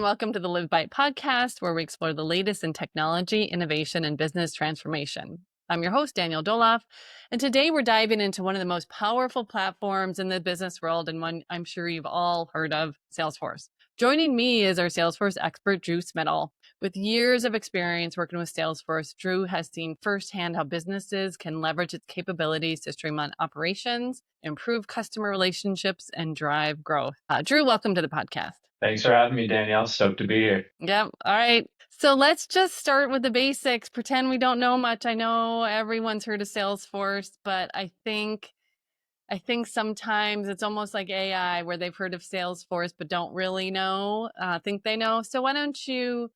welcome to the LivByte Podcast, where we explore the latest in technology, innovation, and business transformation. I'm your host, Danielle Dolloff, and today we're diving into one of the most powerful platforms in the business world, and one I'm sure you've all heard of, Salesforce. Joining me is our Salesforce expert, Drew Smittle. With years of experience working with Salesforce, Drew has seen firsthand how businesses can leverage its capabilities to streamline operations, improve customer relationships, and drive growth. Drew, welcome to the podcast. Thanks for having me, Danielle. Stoked to be here. Yep. All right. So let's just start with the basics. Pretend we don't know much. I know everyone's heard of Salesforce, but I think sometimes it's almost like AI, where they've heard of Salesforce but don't really know, think they know. So why don't you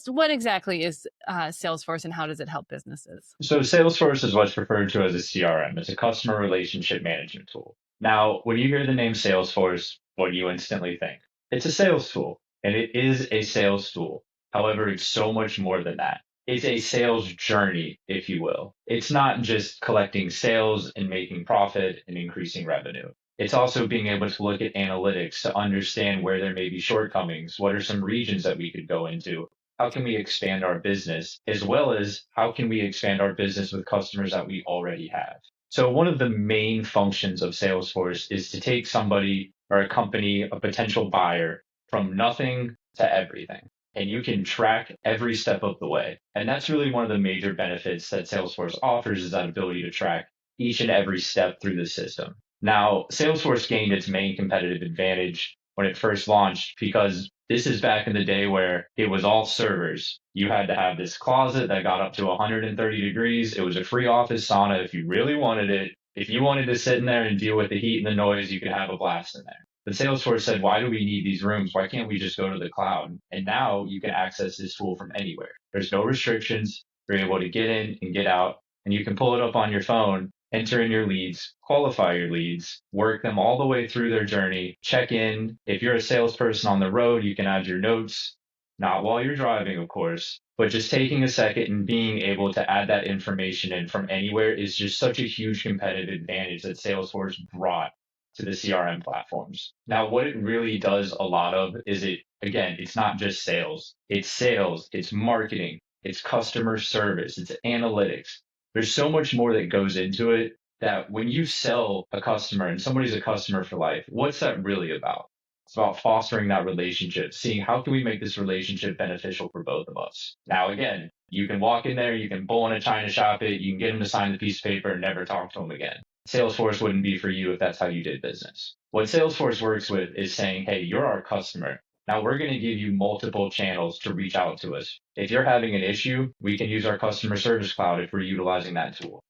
what exactly is Salesforce and how does it help businesses? So Salesforce is what's referred to as a CRM. It's a customer relationship management tool. Now, when you hear the name Salesforce, what do you instantly think? It's a sales tool, and it is a sales tool. However, it's so much more than that. It's a sales journey, if you will. It's not just collecting sales and making profit and increasing revenue. It's also being able to look at analytics to understand where there may be shortcomings. What are some regions that we could go into? How can we expand our business, as well as how can we expand our business with customers that we already have? So one of the main functions of Salesforce is to take somebody or a company, a potential buyer, from nothing to everything. And you can track every step of the way. And that's really one of the major benefits that Salesforce offers, is that ability to track each and every step through the system. Now, Salesforce gained its main competitive advantage when it first launched, because this is back in the day where it was all servers. You had to have this closet that got up to 130 degrees. It was a free office sauna if you really wanted it. If you wanted to sit in there and deal with the heat and the noise, you could have a blast in there. But Salesforce said, why do we need these rooms? Why can't we just go to the cloud? And now you can access this tool from anywhere. There's no restrictions. You're able to get in and get out, and you can pull it up on your phone, enter in your leads, qualify your leads, work them all the way through their journey, check in. If you're a salesperson on the road, you can add your notes, not while you're driving, of course, but just taking a second and being able to add that information in from anywhere is just such a huge competitive advantage that Salesforce brought to the CRM platforms. Now, what it really does a lot of is it's not just sales, it's marketing, it's customer service, it's analytics. There's so much more that goes into it, that when you sell a customer and somebody's a customer for life, what's that really about? It's about fostering that relationship, seeing how can we make this relationship beneficial for both of us. Now, again, you can walk in there, you can bull in a china shop it, you can get them to sign the piece of paper and never talk to them again. Salesforce wouldn't be for you if that's how you did business. What Salesforce works with is saying, hey, you're our customer. Now we're going to give you multiple channels to reach out to us. If you're having an issue, we can use our customer service cloud if we're utilizing that tool.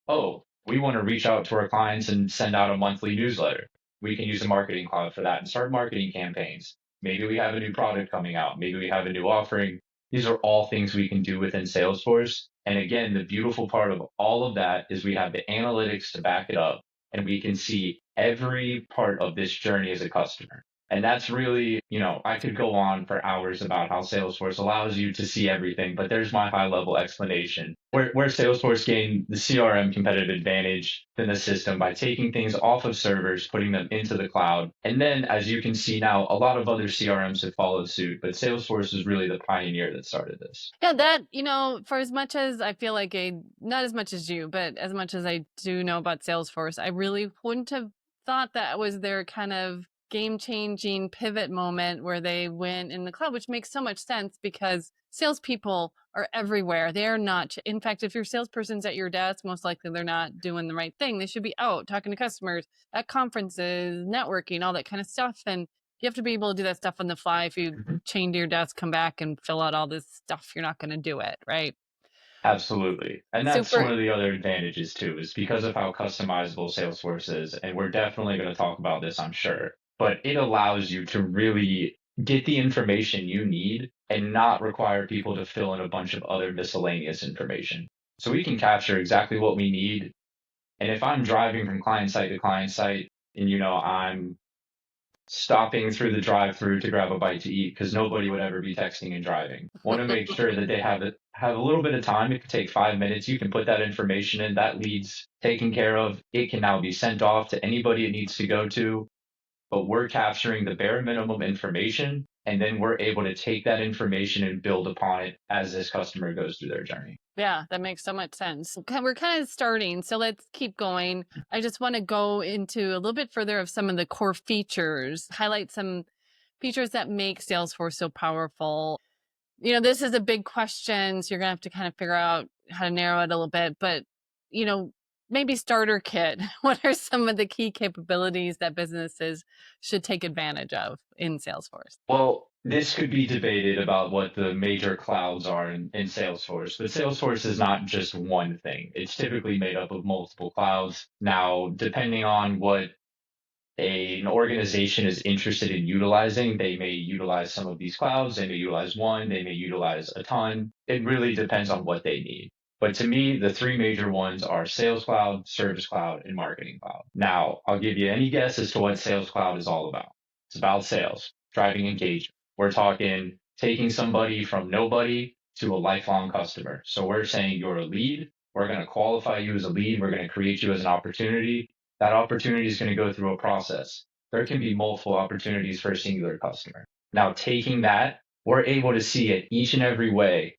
Oh, we want to reach out to our clients and send out a monthly newsletter. We can use the marketing cloud for that and start marketing campaigns. Maybe we have a new product coming out. Maybe we have a new offering. These are all things we can do within Salesforce. And again, the beautiful part of all of that is we have the analytics to back it up, and we can see every part of this journey as a customer. And that's really, I could go on for hours about how Salesforce allows you to see everything, but there's my high level explanation. Where Salesforce gained the CRM competitive advantage in the system by taking things off of servers, putting them into the cloud. And then, as you can see now, a lot of other CRMs have followed suit, but Salesforce is really the pioneer that started this. Yeah, that, for as much as I feel like not as much as you, but as much as I do know about Salesforce, I really wouldn't have thought that was their kind of game-changing pivot moment where they went in the cloud, which makes so much sense because salespeople are everywhere. They're not, in fact, if your salesperson's at your desk, most likely they're not doing the right thing. They should be out talking to customers, at conferences, networking, all that kind of stuff. And you have to be able to do that stuff on the fly. If you chain to your desk, come back and fill out all this stuff, you're not going to do it, right? Absolutely. And that's one of the other advantages too, is because of how customizable Salesforce is. And we're definitely going to talk about this, I'm sure. But it allows you to really get the information you need and not require people to fill in a bunch of other miscellaneous information. So we can capture exactly what we need. And if I'm driving from client site to client site and, I'm stopping through the drive-through to grab a bite to eat, because nobody would ever be texting and driving. Want to make sure that they have a little bit of time. It could take 5 minutes. You can put that information in. That lead's taken care of. It can now be sent off to anybody it needs to go to. But we're capturing the bare minimum information And then we're able to take that information and build upon it as this customer goes through their journey. Yeah, that makes so much sense. We're kind of starting, so let's keep going. I just want to go into a little bit further of some of the core features, highlight some features that make Salesforce so powerful. This is a big question, so you're going to have to kind of figure out how to narrow it a little bit, but, you know, maybe starter kit. What are some of the key capabilities that businesses should take advantage of in Salesforce? Well, this could be debated about what the major clouds are in Salesforce, but Salesforce is not just one thing. It's typically made up of multiple clouds. Now, depending on what an organization is interested in utilizing, they may utilize some of these clouds, they may utilize one, they may utilize a ton. It really depends on what they need. But to me, the three major ones are Sales Cloud, Service Cloud, and Marketing Cloud. Now, I'll give you any guess as to what Sales Cloud is all about. It's about sales, driving engagement. We're talking taking somebody from nobody to a lifelong customer. So we're saying you're a lead. We're going to qualify you as a lead. We're going to create you as an opportunity. That opportunity is going to go through a process. There can be multiple opportunities for a singular customer. Now, taking that, we're able to see it each and every way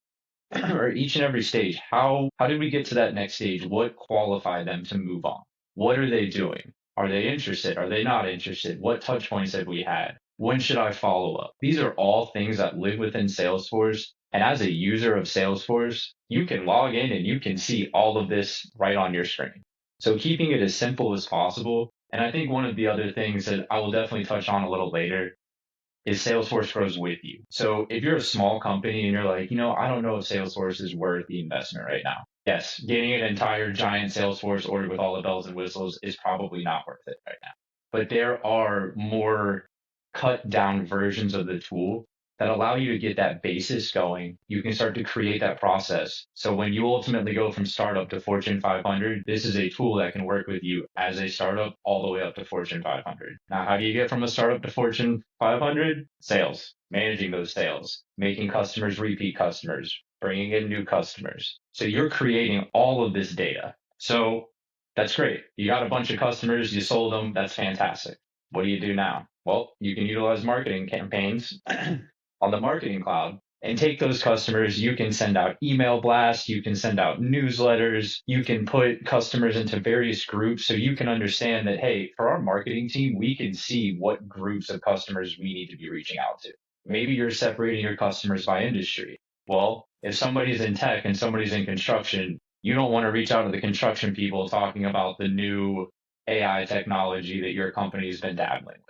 or each and every stage. How did we get to that next stage? What qualified them to move on? What are they doing? Are they interested? Are they not interested? What touch points have we had? When should I follow up? These are all things that live within Salesforce. And as a user of Salesforce, you can log in and you can see all of this right on your screen. So keeping it as simple as possible. And I think one of the other things that I will definitely touch on a little later is Salesforce grows with you. So if you're a small company and you're like, I don't know if Salesforce is worth the investment right now. Yes, getting an entire giant Salesforce ordered with all the bells and whistles is probably not worth it right now. But there are more cut down versions of the tool that allow you to get that basis going. You can start to create that process. So when you ultimately go from startup to Fortune 500, this is a tool that can work with you as a startup all the way up to Fortune 500. Now, how do you get from a startup to Fortune 500? Sales, managing those sales, making customers repeat customers, bringing in new customers. So you're creating all of this data. So that's great. You got a bunch of customers, you sold them. That's fantastic. What do you do now? Well, you can utilize marketing campaigns on the Marketing Cloud and take those customers. You can send out email blasts, you can send out newsletters, you can put customers into various groups so you can understand that, hey, for our marketing team, we can see what groups of customers we need to be reaching out to. Maybe you're separating your customers by industry. Well, if somebody's in tech and somebody's in construction, you don't want to reach out to the construction people talking about the new AI technology that your company's been dabbling with.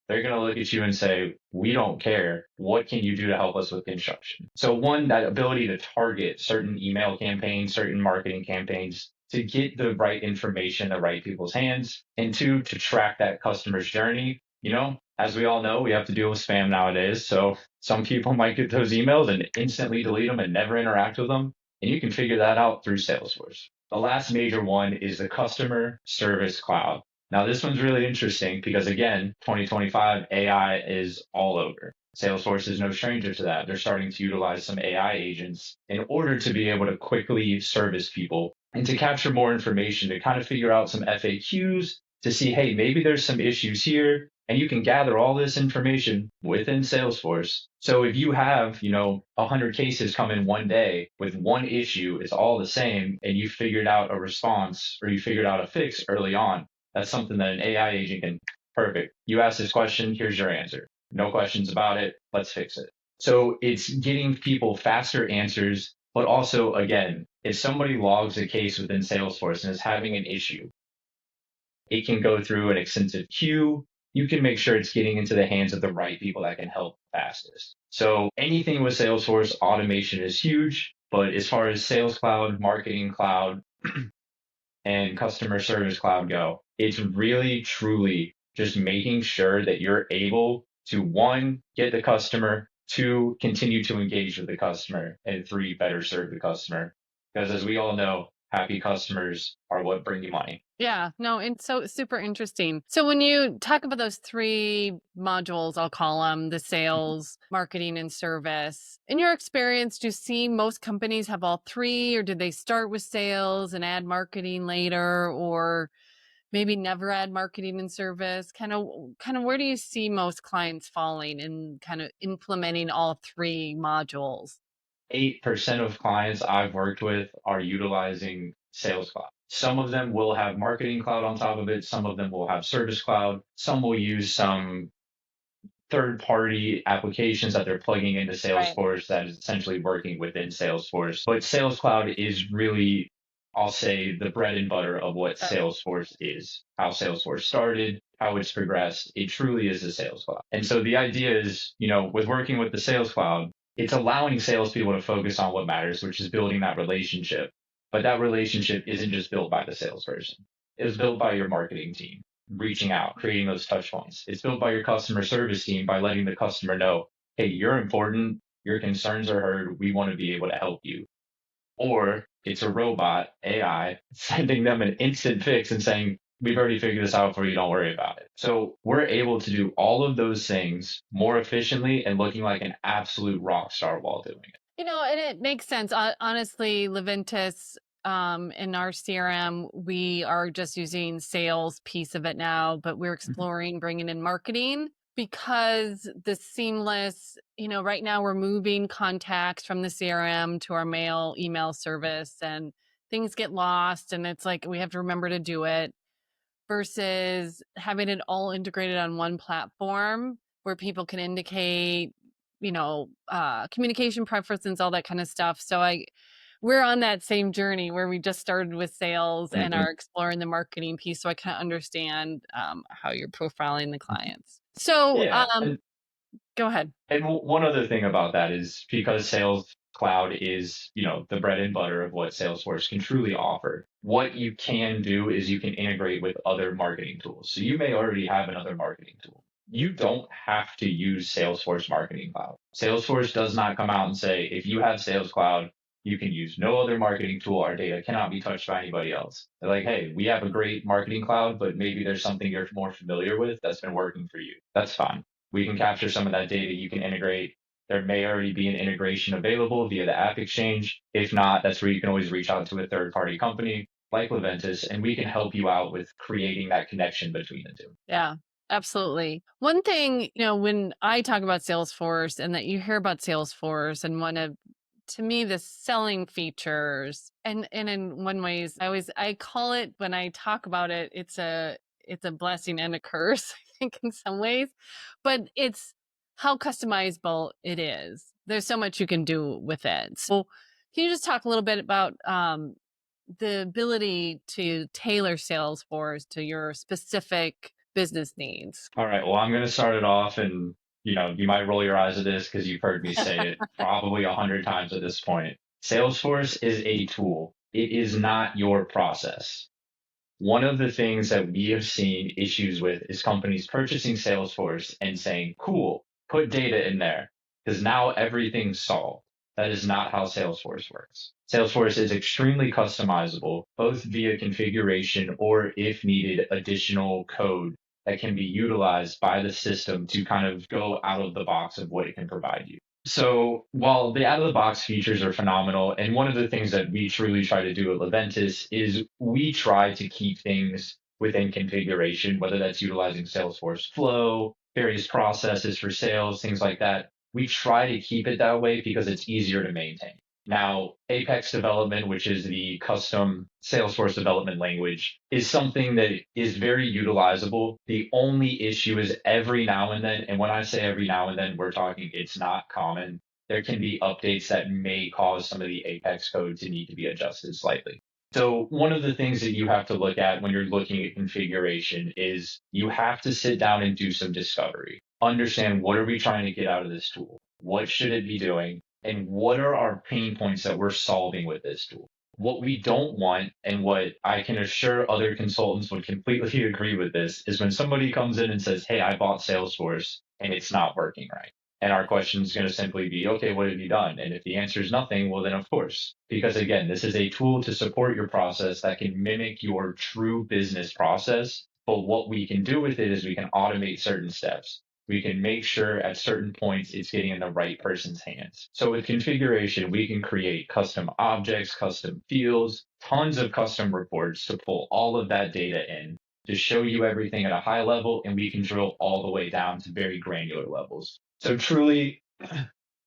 They're going to look at you and say, we don't care. What can you do to help us with construction? So one, that ability to target certain email campaigns, certain marketing campaigns to get the right information in the right people's hands. And two, to track that customer's journey. As we all know, we have to deal with spam nowadays. So some people might get those emails and instantly delete them and never interact with them. And you can figure that out through Salesforce. The last major one is the Customer Service Cloud. Now, this one's really interesting because, again, 2025 AI is all over. Salesforce is no stranger to that. They're starting to utilize some AI agents in order to be able to quickly service people and to capture more information, to kind of figure out some FAQs, to see, hey, maybe there's some issues here. And you can gather all this information within Salesforce. So if you have, 100 cases come in one day with one issue, it's all the same, and you figured out a response or you figured out a fix early on, that's something that an AI agent can, perfect. You ask this question, here's your answer. No questions about it. Let's fix it. So it's getting people faster answers, but also, again, if somebody logs a case within Salesforce and is having an issue, it can go through an extensive queue. You can make sure it's getting into the hands of the right people that can help fastest. So anything with Salesforce, automation is huge. But as far as Sales Cloud, Marketing Cloud, and Customer Service Cloud go, it's really, truly just making sure that you're able to, one, get the customer, two, continue to engage with the customer, and three, better serve the customer. Because as we all know, happy customers are what bring you money. Yeah, no, it's so super interesting. So when you talk about those three modules, I'll call them the sales, marketing, and service. In your experience, do you see most companies have all three, or did they start with sales and add marketing later? Or maybe never add marketing and service? Kind of where do you see most clients falling in kind of implementing all three modules? 8% of clients I've worked with are utilizing Sales Cloud. Some of them will have Marketing Cloud on top of it. Some of them will have Service Cloud. Some will use some third party applications that they're plugging into Right. Salesforce that is essentially working within Salesforce. But Sales Cloud is really, I'll say, the bread and butter of what Okay. Salesforce is, how Salesforce started, how it's progressed. It truly is a Sales Cloud. And so the idea is, with working with the Sales Cloud, it's allowing salespeople to focus on what matters, which is building that relationship. But that relationship isn't just built by the salesperson. It was built by your marketing team reaching out, creating those touch points. It's built by your customer service team by letting the customer know, hey, you're important. Your concerns are heard. We want to be able to help you. Or it's a robot, AI, sending them an instant fix and saying, we've already figured this out for you. Don't worry about it. So we're able to do all of those things more efficiently and looking like an absolute rock star while doing it. And it makes sense. Honestly, Leventis, in our CRM, we are just using sales piece of it now, but we're exploring bringing in marketing because the seamless, right now we're moving contacts from the CRM to our mail email service and things get lost and it's like we have to remember to do it versus having it all integrated on one platform where people can indicate, communication preferences, all that kind of stuff. We're on that same journey where we just started with sales and Mhm. are exploring the marketing piece. So I kind of understand how you're profiling the clients. So Yeah. And go ahead. One other thing about that is because Sales Cloud is, the bread and butter of what Salesforce can truly offer. What you can do is you can integrate with other marketing tools. So you may already have another marketing tool. You don't have to use Salesforce Marketing Cloud. Salesforce does not come out and say, if you have Sales Cloud, you can use no other marketing tool. Our data cannot be touched by anybody else. They're like, hey, we have a great marketing cloud, but maybe there's something you're more familiar with that's been working for you. That's fine. We can capture some of that data. You can integrate. There may already be an integration available via the App Exchange. If not, that's where you can always reach out to a third party company like Leventis, and we can help you out with creating that connection between the two. Yeah, absolutely. One thing, when I talk about Salesforce and that you hear about Salesforce and one of to me the selling features and in one ways I call it when I talk about it, it's a blessing and a curse, I think in some ways. But it's how customizable it is. There's so much you can do with it. So can you just talk a little bit about the ability to tailor Salesforce to your specific business needs? All right. Well, I'm going to start it off, and you might roll your eyes at this because you've heard me say it probably 100 times at this point. Salesforce is a tool. It is not your process. One of the things that we have seen issues with is companies purchasing Salesforce and saying, cool, put data in there because now everything's solved. That is not how Salesforce works. Salesforce is extremely customizable, both via configuration or, if needed, additional code that can be utilized by the system to kind of go out of the box of what it can provide you. So while the out of the box features are phenomenal, and one of the things that we truly try to do at Leventis is we try to keep things within configuration, whether that's utilizing Salesforce Flow, various processes for sales, things like that. We try to keep it that way because it's easier to maintain. Now, Apex development, which is the custom Salesforce development language, is something that is very utilizable. The only issue is every now and then, and when I say every now and then, we're talking it's not common. There can be updates that may cause some of the Apex code to need to be adjusted slightly. So one of the things that you have to look at when you're looking at configuration is you have to sit down and do some discovery. Understand what are we trying to get out of this tool? What should it be doing? And what are our pain points that we're solving with this tool? What we don't want, and what I can assure other consultants would completely agree with this, is when somebody comes in and says, hey, I bought Salesforce and it's not working right. And our question is going to simply be, okay, what have you done? And if the answer is nothing, well, then of course, because again, this is a tool to support your process that can mimic your true business process. But what we can do with it is we can automate certain steps. We can make sure at certain points it's getting in the right person's hands. So with configuration, we can create custom objects, custom fields, tons of custom reports to pull all of that data in to show you everything at a high level, and we can drill all the way down to very granular levels. So truly,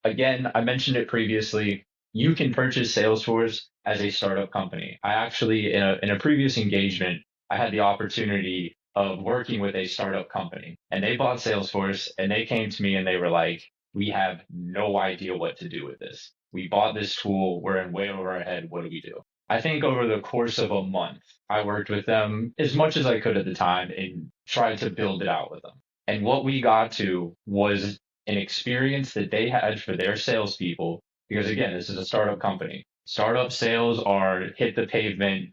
again, I mentioned it previously, you can purchase Salesforce as a startup company. I actually, in a previous engagement, I had the opportunity of working with a startup company, and they bought Salesforce, and they came to me and they were like, we have no idea what to do with this. We bought this tool. We're in way over our head. What do we do? I think over the course of a month, I worked with them as much as I could at the time and tried to build it out with them. And what we got to was an experience that they had for their salespeople. Because again, this is a startup company. Startup sales are hit the pavement,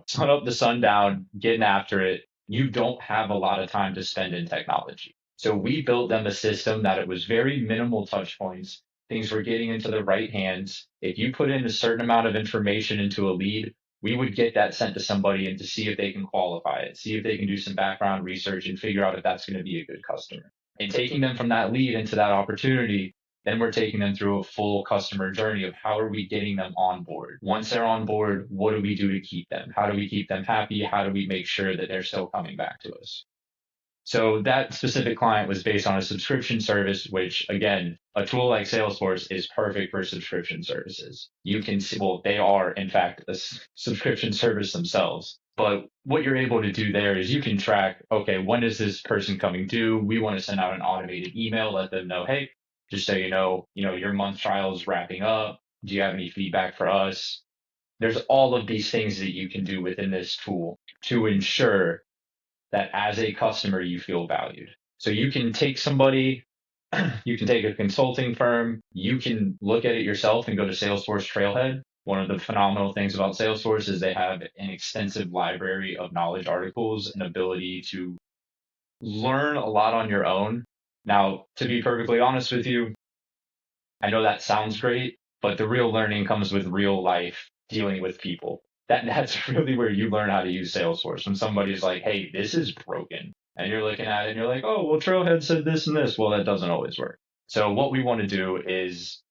sun up to sundown, getting after it. You don't have a lot of time to spend in technology. So we built them a system that it was very minimal touch points. Things were getting into the right hands. If you put in a certain amount of information into a lead, we would get that sent to somebody and to see if they can qualify it, see if they can do some background research and figure out if that's going to be a good customer. And taking them from that lead into that opportunity, then we're taking them through a full customer journey of how are we getting them on board. Once they're on board, what do we do to keep them? How do we keep them happy? How do we make sure that they're still coming back to us? So that specific client was based on a subscription service, which again, a tool like Salesforce is perfect for subscription services. You can see, well, they are in fact a subscription service themselves. But what you're able to do there is you can track, okay, when is this person coming due? We want to send out an automated email, let them know, hey, just so your month trial is wrapping up. Do you have any feedback for us? There's all of these things that you can do within this tool to ensure that as a customer, you feel valued. So you can take somebody, you can take a consulting firm, you can look at it yourself and go to Salesforce Trailhead. One of the phenomenal things about Salesforce is they have an extensive library of knowledge articles and ability to learn a lot on your own. Now, to be perfectly honest with you, I know that sounds great, but the real learning comes with real life dealing with people. That's really where you learn how to use Salesforce. When somebody's like, hey, this is broken. And you're looking at it and you're like, oh, well, Trailhead said this and this. Well, that doesn't always work. So what we want to do is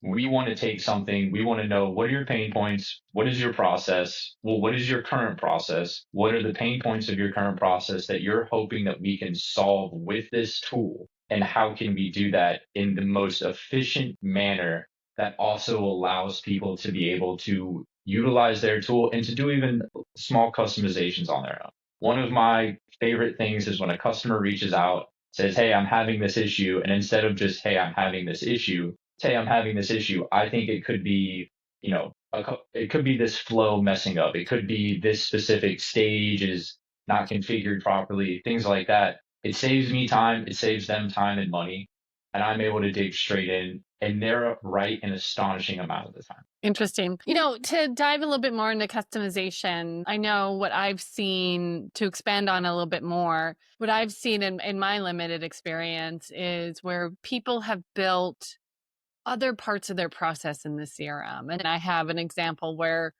we want to take something, we want to know what are your pain points? What is your process? Well, what is your current process? What are the pain points of your current process that you're hoping that we can solve with this tool? And how can we do that in the most efficient manner that also allows people to be able to utilize their tool and to do even small customizations on their own? One of my favorite things is when a customer reaches out, says, hey, I'm having this issue. And instead of just, hey, I'm having this issue, say I'm having this issue, I think it could be, it could be this flow messing up. It could be this specific stage is not configured properly, things like that. It saves me time. It saves them time and money. And I'm able to dig straight in and they're right an astonishing amount of the time. Interesting. To dive a little bit more into customization, I know what I've seen to expand on a little bit more, what I've seen in my limited experience is where people have built other parts of their process in the CRM. And I have an example where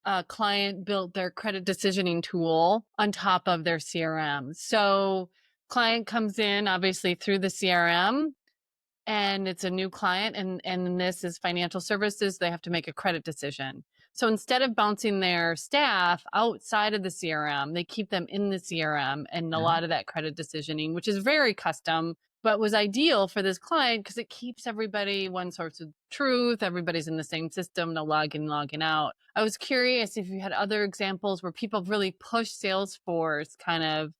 a client built their credit decisioning tool on top of their CRM. So client comes in obviously through the CRM and it's a new client and this is financial services, they have to make a credit decision. So instead of bouncing their staff outside of the CRM, they keep them in the CRM and a lot of that credit decisioning, which is very custom, but was ideal for this client because it keeps everybody one source of truth. Everybody's in the same system, no logging out. I was curious if you had other examples where people really push Salesforce kind of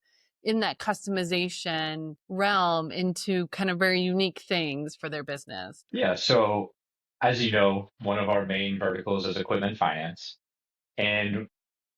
in that customization realm into kind of very unique things for their business. Yeah. So as you know, one of our main verticals is equipment finance. And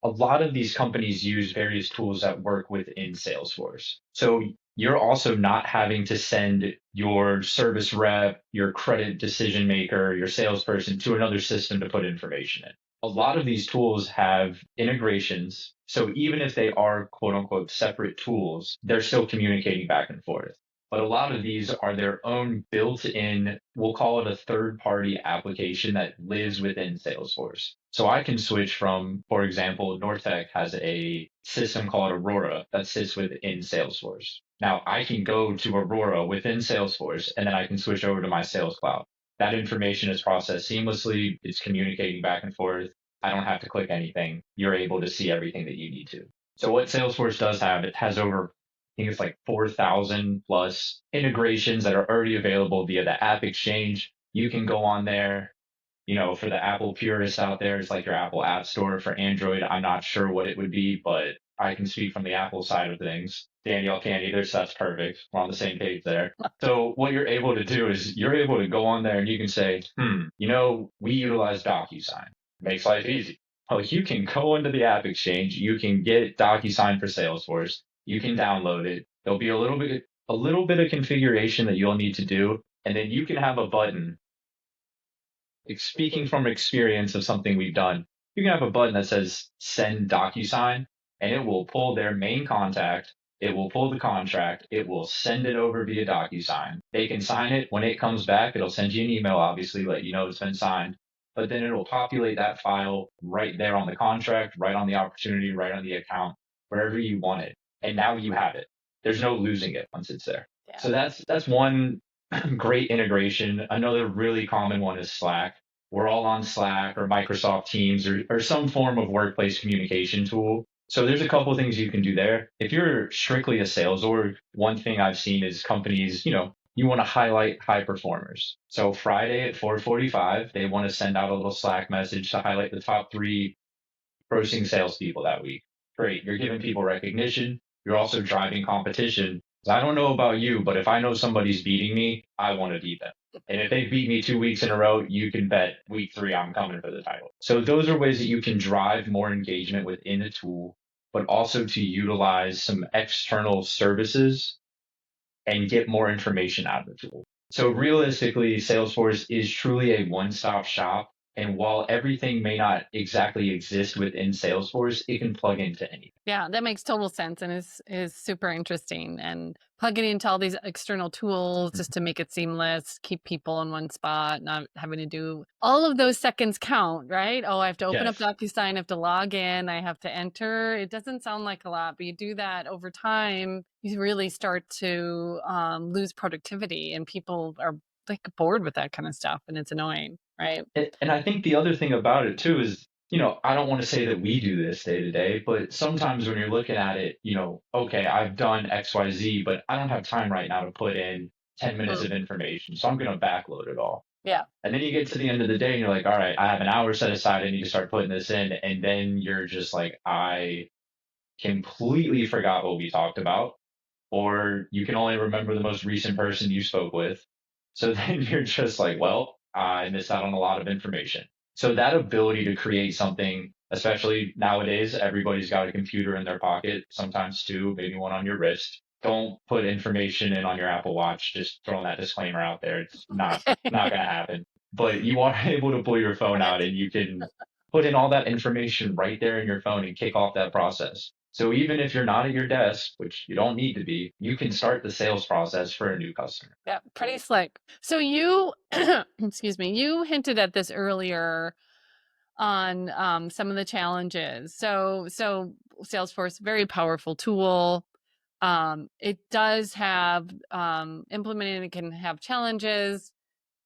a lot of these companies use various tools that work within Salesforce. So you're also not having to send your service rep, your credit decision maker, your salesperson to another system to put information in. A lot of these tools have integrations. So even if they are quote unquote separate tools, they're still communicating back and forth. But a lot of these are their own built in, we'll call it a third party application that lives within Salesforce. So I can switch from, for example, Nortec has a system called Aurora that sits within Salesforce. Now I can go to Aurora within Salesforce and then I can switch over to my Sales Cloud. That information is processed seamlessly. It's communicating back and forth. I don't have to click anything. You're able to see everything that you need to. So what Salesforce does have, it has over, I think it's like 4,000 plus integrations that are already available via the app exchange. You can go on there, for the Apple purists out there, it's like your Apple App Store. For Android, I'm not sure what it would be, but I can speak from the Apple side of things. Danielle can't either, so that's perfect. We're on the same page there. So what you're able to do is you're able to go on there and you can say, we utilize DocuSign. Makes life easy. Well, you can go into the app exchange, you can get DocuSign for Salesforce, you can download it. There'll be a little bit of configuration that you'll need to do, and then you can have a button. Speaking from experience of something we've done, you can have a button that says send DocuSign, and it will pull their main contact. It will pull the contract. It will send it over via DocuSign. They can sign it. When it comes back, it'll send you an email, obviously, let you know it's been signed. But then it'll populate that file right there on the contract, right on the opportunity, right on the account, wherever you want it. And now you have it. There's no losing it once it's there. Yeah. So that's one great integration. Another really common one is Slack. We're all on Slack or Microsoft Teams or some form of workplace communication tool. So there's a couple of things you can do there. If you're strictly a sales org, one thing I've seen is companies, you want to highlight high performers. So Friday at 4:45, they want to send out a little Slack message to highlight the top three grossing salespeople that week. Great. You're giving people recognition. You're also driving competition. I don't know about you, but if I know somebody's beating me, I want to beat them. And if they beat me 2 weeks in a row, you can bet week 3 I'm coming for the title. So those are ways that you can drive more engagement within a tool, but also to utilize some external services and get more information out of the tool. So realistically, Salesforce is truly a one-stop shop. And while everything may not exactly exist within Salesforce, it can plug into anything. Yeah, that makes total sense and is super interesting. And plugging into all these external tools just to make it seamless, keep people in one spot, not having to do all of those seconds count, right? Oh, I have to open up Yes. DocuSign, I have to log in, I have to enter. It doesn't sound like a lot, but you do that over time, you really start to lose productivity, and people are like bored with that kind of stuff, and it's annoying, right? And I think the other thing about it too is, I don't want to say that we do this day to day, but sometimes when you're looking at it, okay, I've done XYZ, but I don't have time right now to put in 10 minutes of information. So I'm going to backload it all. Yeah. And then you get to the end of the day and you're like, all right, I have an hour set aside. I need to start putting this in. And then you're just like, I completely forgot what we talked about, or you can only remember the most recent person you spoke with. So then you're just like, well, I missed out on a lot of information. So that ability to create something, especially nowadays, everybody's got a computer in their pocket, sometimes two, maybe one on your wrist. Don't put information in on your Apple Watch. Just throwing that disclaimer out there. It's not going to happen. But you are able to pull your phone out and you can put in all that information right there in your phone and kick off that process. So even if you're not at your desk, which you don't need to be, you can start the sales process for a new customer. Yeah, pretty slick. So you, excuse me, you hinted at this earlier on some of the challenges. So Salesforce, very powerful tool. It does have implementing it can have challenges,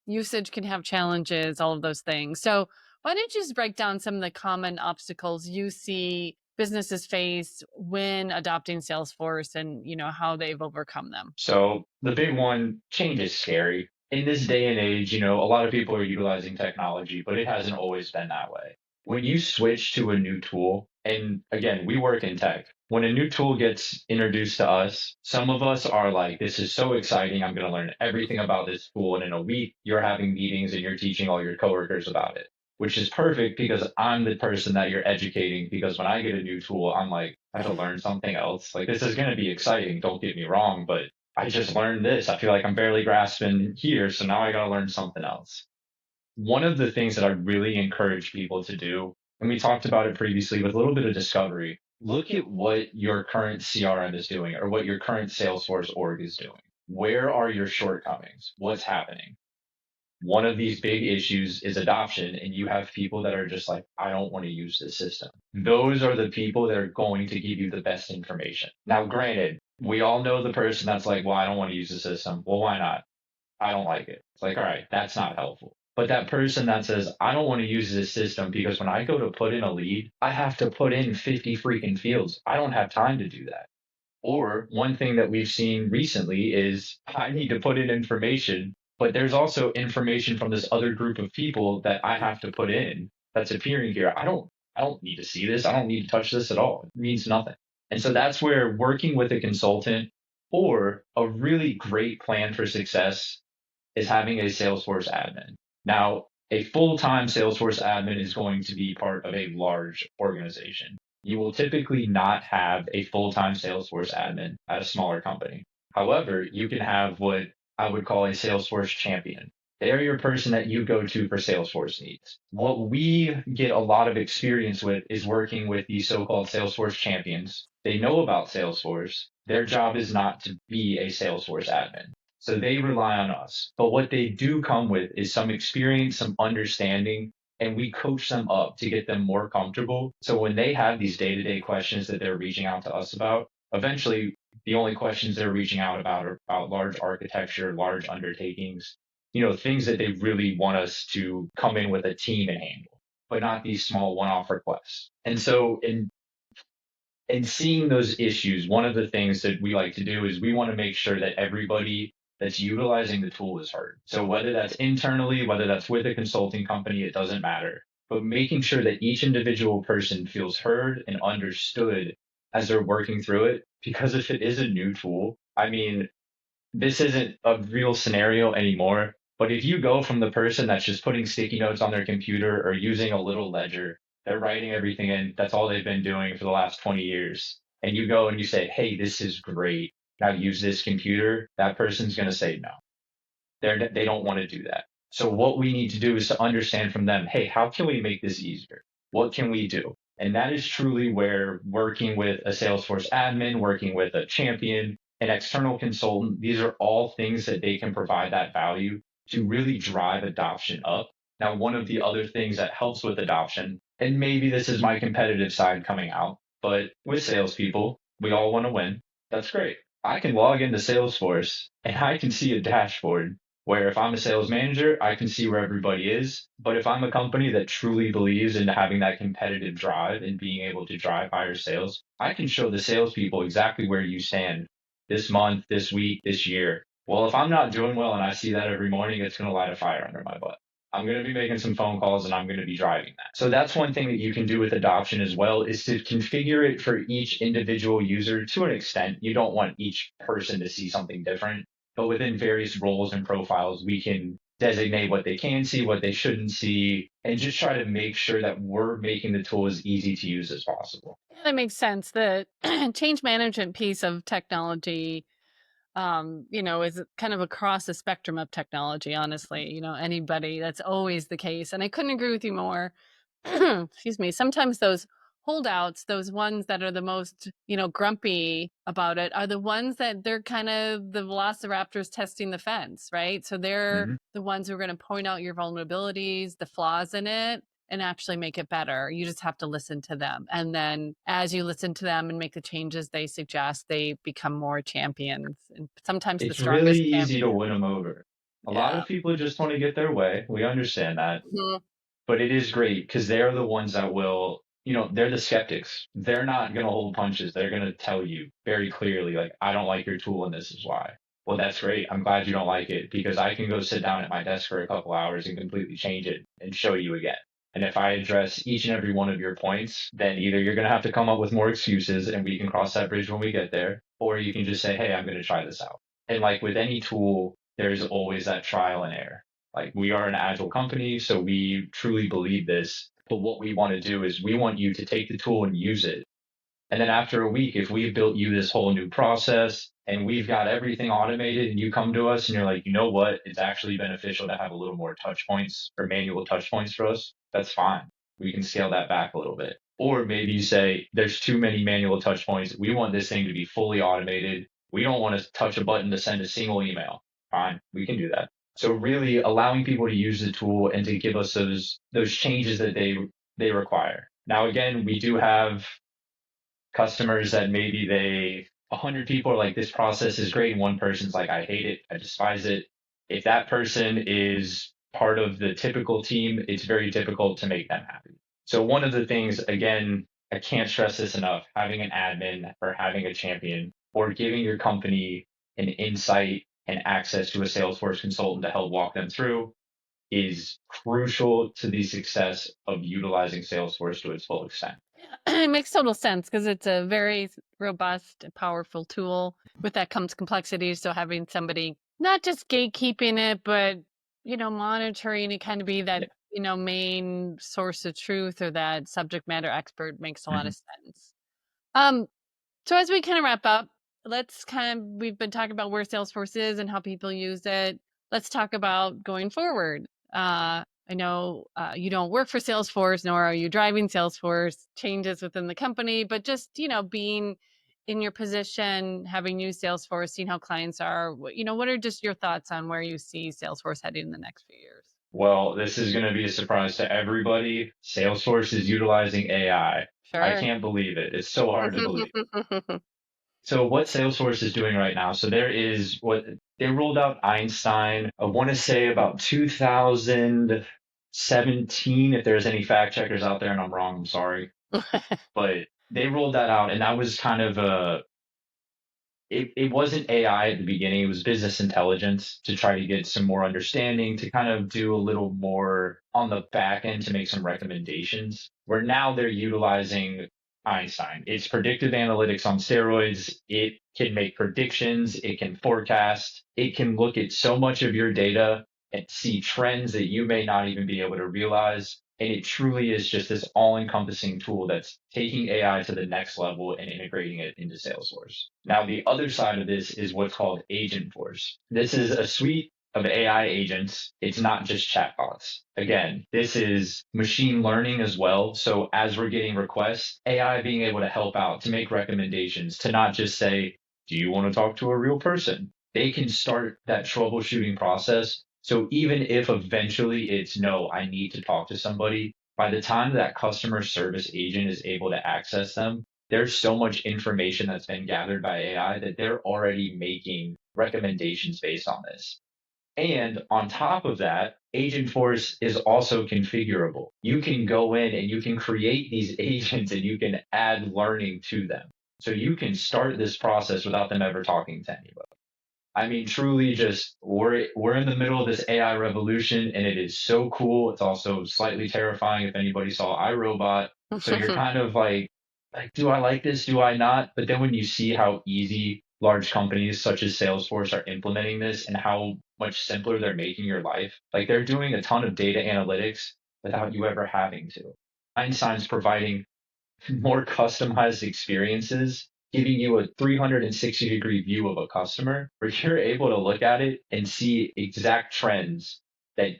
usage can have challenges, all of those things. So why don't you just break down some of the common obstacles you see businesses face when adopting Salesforce, and how they've overcome them? So the big one, change is scary. In this day and age, a lot of people are utilizing technology, but it hasn't always been that way. When you switch to a new tool, and again, we work in tech. When a new tool gets introduced to us, some of us are like, this is so exciting. I'm going to learn everything about this tool. And in a week, you're having meetings and you're teaching all your coworkers about it, which is perfect because I'm the person that you're educating. Because when I get a new tool, I'm like, I have to learn something else. Like, this is going to be exciting. Don't get me wrong, but I just learned this. I feel like I'm barely grasping here. So now I got to learn something else. One of the things that I really encourage people to do, and we talked about it previously with a little bit of discovery, look at what your current CRM is doing or what your current Salesforce org is doing. Where are your shortcomings? What's happening? One of these big issues is adoption, and you have people that are just like, I don't want to use this system. Those are the people that are going to give you the best information. Now, granted, we all know the person that's like, well, I don't want to use the system. Well, why not? I don't like it. It's like, all right, that's not helpful. But that person that says, I don't want to use this system because when I go to put in a lead, I have to put in 50 freaking fields. I don't have time to do that. Or one thing that we've seen recently is I need to put in information, but there's also information from this other group of people that I have to put in that's appearing here. I don't need to see this. I don't need to touch this at all. It means nothing. And so that's where working with a consultant or a really great plan for success is having a Salesforce admin. Now, a full-time Salesforce admin is going to be part of a large organization. You will typically not have a full-time Salesforce admin at a smaller company. However, you can have what I would call a Salesforce champion. They are your person that you go to for Salesforce needs. What we get a lot of experience with is working with these so-called Salesforce champions. They know about Salesforce. Their job is not to be a Salesforce admin. So they rely on us. But what they do come with is some experience, some understanding, and we coach them up to get them more comfortable. So when they have these day-to-day questions that they're reaching out to us about, eventually the only questions they're reaching out about are about large architecture, large undertakings, things that they really want us to come in with a team and handle, but not these small one-off requests. And so in seeing those issues, one of the things that we like to do is we want to make sure that everybody that's utilizing the tool is heard. So whether that's internally, whether that's with a consulting company, it doesn't matter. But making sure that each individual person feels heard and understood as they're working through it. Because if it is a new tool, I mean, this isn't a real scenario anymore. But if you go from the person that's just putting sticky notes on their computer or using a little ledger, they're writing everything in, that's all they've been doing for the last 20 years. And you go and you say, hey, this is great. Now use this computer. That person's going to say no. They don't want to do that. So what we need to do is to understand from them, hey, how can we make this easier? What can we do? And that is truly where working with a Salesforce admin, working with a champion, an external consultant, these are all things that they can provide that value to really drive adoption up. Now, one of the other things that helps with adoption, and maybe this is my competitive side coming out, but with salespeople, we all want to win. That's great. I can log into Salesforce and I can see a dashboard where if I'm a sales manager, I can see where everybody is. But if I'm a company that truly believes in having that competitive drive and being able to drive higher sales, I can show the salespeople exactly where you stand this month, this week, this year. Well, if I'm not doing well and I see that every morning, it's going to light a fire under my butt. I'm going to be making some phone calls and I'm going to be driving that. So that's one thing that you can do with adoption as well is to configure it for each individual user to an extent. You don't want each person to see something different, but within various roles and profiles, we can designate what they can see, what they shouldn't see, and just try to make sure that we're making the tool as easy to use as possible. That makes sense. The change management piece of technology, is kind of across the spectrum of technology, honestly. Anybody, that's always the case. And I couldn't agree with you more. Excuse me. Sometimes those holdouts, those ones that are the most, grumpy about it, are the ones that they're kind of the velociraptors testing the fence, right? So they're the ones who are going to point out your vulnerabilities, the flaws in it, and actually make it better. You just have to listen to them. And then as you listen to them and make the changes they suggest, they become more champions and sometimes the It's really strongest easy to champion. win them over. A lot Yeah. of people just want to get their way. We understand that. Mhm. But it is great because they're the ones that will, they're the skeptics. They're not going to hold punches. They're going to tell you very clearly, like, I don't like your tool and this is why. Well, that's great. I'm glad you don't like it because I can go sit down at my desk for a couple hours and completely change it and show you again. And if I address each and every one of your points, then either you're going to have to come up with more excuses and we can cross that bridge when we get there, or you can just say, hey, I'm going to try this out. And like with any tool, there's always that trial and error. Like we are an agile company, so we truly believe this. But what we want to do is we want you to take the tool and use it. And then after a week, if we've built you this whole new process and we've got everything automated and you come to us and you're like, you know what, it's actually beneficial to have a little more touch points or manual touch points for us, that's fine. We can scale that back a little bit. Or maybe you say there's too many manual touch points. We want this thing to be fully automated. We don't want to touch a button to send a single email. Fine, we can do that. So really allowing people to use the tool and to give us those changes that they require. Now again, we do have customers that maybe 100 people are like, this process is great. And one person's like, I hate it. I despise it. If that person is part of the typical team, it's very difficult to make them happy. So one of the things, again, I can't stress this enough, having an admin or having a champion or giving your company an insight and access to a Salesforce consultant to help walk them through is crucial to the success of utilizing Salesforce to its full extent. It makes total sense because it's a very robust, powerful tool. With that comes complexity. So having somebody not just gatekeeping it, but monitoring it, kind of be that Yeah. main source of truth or that subject matter expert makes a lot Mhm. of sense. Um, so as we kind of wrap up, we've been talking about where Salesforce is and how people use it. Let's talk about going forward. I know you don't work for Salesforce, nor are you driving Salesforce changes within the company, but just, being in your position, having used Salesforce, seeing how clients are, what are just your thoughts on where you see Salesforce heading in the next few years? Well, this is going to be a surprise to everybody. Salesforce is utilizing AI. I Sure. can't believe it. It's so hard to believe. So what Salesforce is doing right now, so there is what they rolled out Einstein, I want to say about 2017. If there's any fact checkers out there and I'm wrong, I'm sorry. But they rolled that out and that was kind of it wasn't AI at the beginning. It was business intelligence to try to get some more understanding, to kind of do a little more on the back end to make some recommendations. Where now they're utilizing Einstein. It's predictive analytics on steroids. It can make predictions. It can forecast. It can look at so much of your data and see trends that you may not even be able to realize. And it truly is just this all encompassing tool that's taking AI to the next level and integrating it into Salesforce. Now, the other side of this is what's called Agent Force. This is a suite of AI agents. It's not just chatbots. Again, this is machine learning as well. So as we're getting requests, AI being able to help out, to make recommendations, to not just say, do you want to talk to a real person? They can start that troubleshooting process. So even if eventually it's no, I need to talk to somebody, by the time that customer service agent is able to access them, there's so much information that's been gathered by AI that they're already making recommendations based on this. And on top of that, Agent Force is also configurable. You can go in and you can create these agents and you can add learning to them. So you can start this process without them ever talking to anybody. I mean, truly, just we're in the middle of this AI revolution, and it is so cool. It's also slightly terrifying if anybody saw iRobot. So you're kind of like, do I like this? Do I not? But then when you see how easy large companies such as Salesforce are implementing this and how much simpler they're making your life, like they're doing a ton of data analytics without you ever having to. Einstein's providing more customized experiences, giving you a 360-degree view of a customer where you're able to look at it and see exact trends that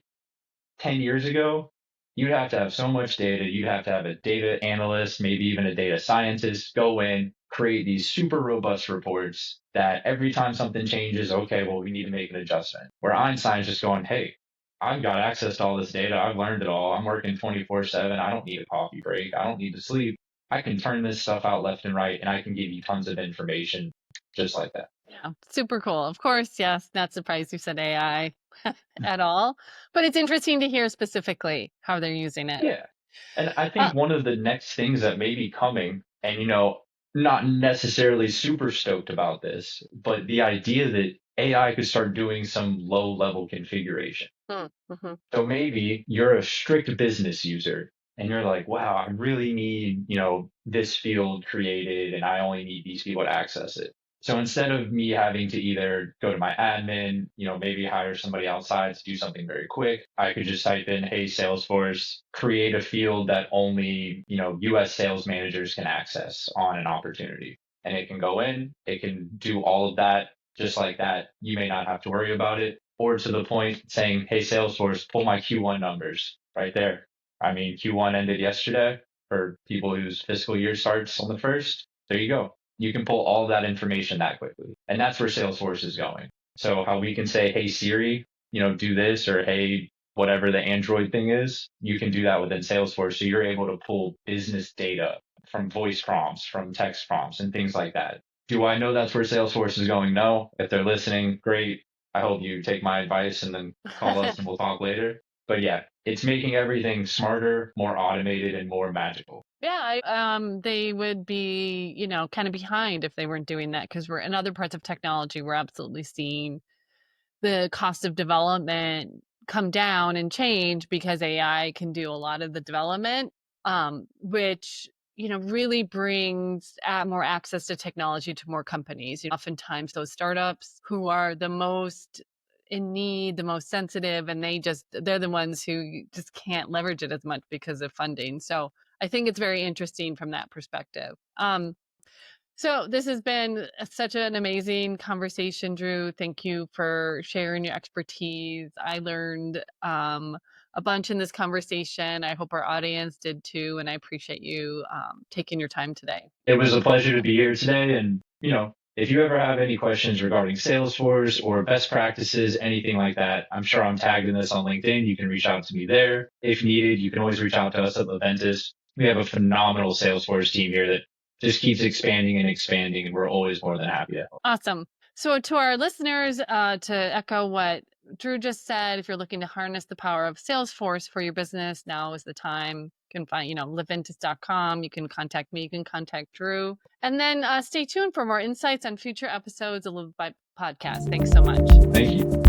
10 years ago, you'd have to have so much data. You'd have to have a data analyst, maybe even a data scientist go in, create these super robust reports that every time something changes, okay, well, we need to make an adjustment. Where Einstein's just going, hey, I've got access to all this data. I've learned it all. I'm working 24/7. I don't need a coffee break. I don't need to sleep. I can turn this stuff out left and right, and I can give you tons of information just like that. Yeah, super cool. Of course, yes, not surprised you said AI at all, but it's interesting to hear specifically how they're using it. Yeah. And I Uh, think one of the next things that may be coming, and not necessarily super stoked about this, but the idea that AI could start doing some low level configuration. mhm. So maybe you're a strict business user and you're like, wow, I really need, this field created and I only need these people to access it. So instead of me having to either go to my admin, maybe hire somebody outside to do something very quick, I could just type in, hey, Salesforce, create a field that only, US sales managers can access on an opportunity. And it can go in, it can do all of that just like that. You may not have to worry about it, or to the point saying, hey, Salesforce, pull my Q1 numbers right there. I mean, Q1 ended yesterday for people whose fiscal year starts on the first. There you go. You can pull all that information that quickly. And that's where Salesforce is going. So how we can say, hey, Siri, do this, or hey, whatever the Android thing is, you can do that within Salesforce. So you're able to pull business data from voice prompts, from text prompts, and things like that. Do I know that's where Salesforce is going? No. If they're listening, great. I hope you take my advice and then call us and we'll talk later. But yeah, it's making everything smarter, more automated, and more magical. Yeah, they would be, kind of behind if they weren't doing that because we're in other parts of technology, we're absolutely seeing the cost of development come down and change because AI can do a lot of the development, which really brings more access to technology to more companies. Oftentimes, those startups who are the most in need, the most sensitive, and they're the ones who just can't leverage it as much because of funding. So I think it's very interesting from that perspective. So this has been such an amazing conversation, Drew. Thank you for sharing your expertise. I learned a bunch in this conversation. I hope our audience did too, and I appreciate you taking your time today. It was a pleasure to be here today. And, if you ever have any questions regarding Salesforce or best practices, anything like that, I'm sure I'm tagged in this on LinkedIn. You can reach out to me there. If needed, you can always reach out to us at Leventis. We have a phenomenal Salesforce team here that just keeps expanding and expanding, and we're always more than happy to help. Awesome. So to our listeners, to echo what Drew just said, if you're looking to harness the power of Salesforce for your business, now is the time. You can find, liventis.com. You can contact me. You can contact Drew. And then stay tuned for more insights on future episodes of LivByte Podcast. Thanks so much. Thank you.